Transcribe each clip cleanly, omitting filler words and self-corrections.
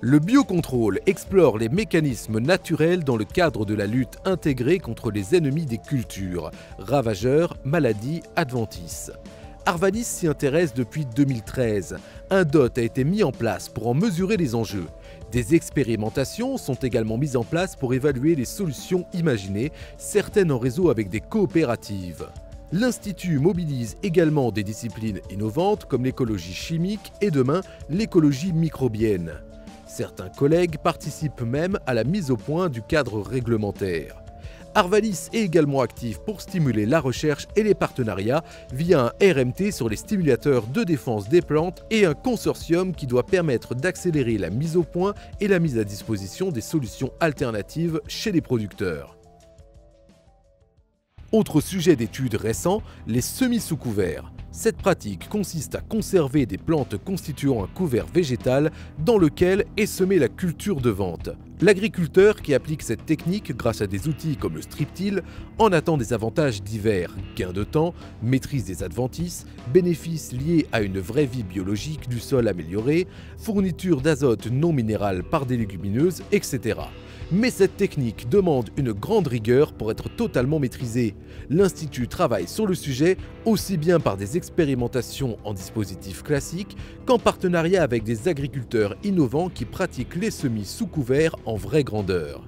Le biocontrôle explore les mécanismes naturels dans le cadre de la lutte intégrée contre les ennemis des cultures, ravageurs, maladies, adventices. Arvanis s'y intéresse depuis 2013. Un DOT a été mis en place pour en mesurer les enjeux. Des expérimentations sont également mises en place pour évaluer les solutions imaginées, certaines en réseau avec des coopératives. L'Institut mobilise également des disciplines innovantes comme l'écologie chimique et demain l'écologie microbienne. Certains collègues participent même à la mise au point du cadre réglementaire. Arvanis est également actif pour stimuler la recherche et les partenariats via un RMT sur les stimulateurs de défense des plantes et un consortium qui doit permettre d'accélérer la mise au point et la mise à disposition des solutions alternatives chez les producteurs. Autre sujet d'étude récent, les semis sous couvert. Cette pratique consiste à conserver des plantes constituant un couvert végétal dans lequel est semée la culture de vente. L'agriculteur qui applique cette technique grâce à des outils comme le strip-till en attend des avantages divers, gain de temps, maîtrise des adventices, bénéfices liés à une vraie vie biologique du sol améliorée, fourniture d'azote non minéral par des légumineuses, etc. Mais cette technique demande une grande rigueur pour être totalement maîtrisée. L'Institut travaille sur le sujet aussi bien par des expérimentations en dispositifs classiques qu'en partenariat avec des agriculteurs innovants qui pratiquent les semis sous couvert en vraie grandeur.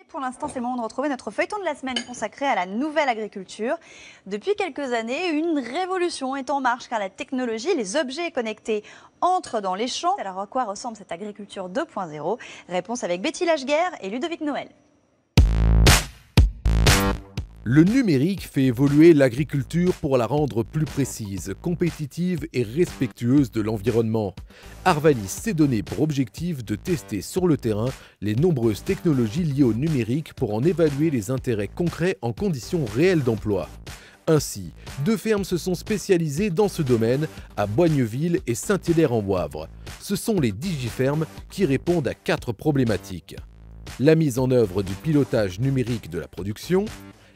Pour l'instant, c'est le moment de retrouver notre feuilleton de la semaine consacré à la nouvelle agriculture. Depuis quelques années, une révolution est en marche car la technologie, les objets connectés entrent dans les champs. Alors à quoi ressemble cette agriculture 2.0? Réponse avec Betty Lacheguerre et Ludovic Noël. Le numérique fait évoluer l'agriculture pour la rendre plus précise, compétitive et respectueuse de l'environnement. Arvanis s'est donné pour objectif de tester sur le terrain les nombreuses technologies liées au numérique pour en évaluer les intérêts concrets en conditions réelles d'emploi. Ainsi, 2 fermes se sont spécialisées dans ce domaine à Boigneville et Saint-Hilaire-en-Boivre. Ce sont les Digifermes qui répondent à 4 problématiques. La mise en œuvre du pilotage numérique de la production,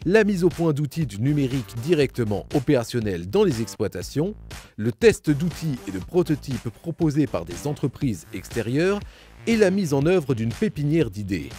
la mise au point d'outils du numérique directement opérationnels dans les exploitations, le test d'outils et de prototypes proposés par des entreprises extérieures et la mise en œuvre d'une pépinière d'idées.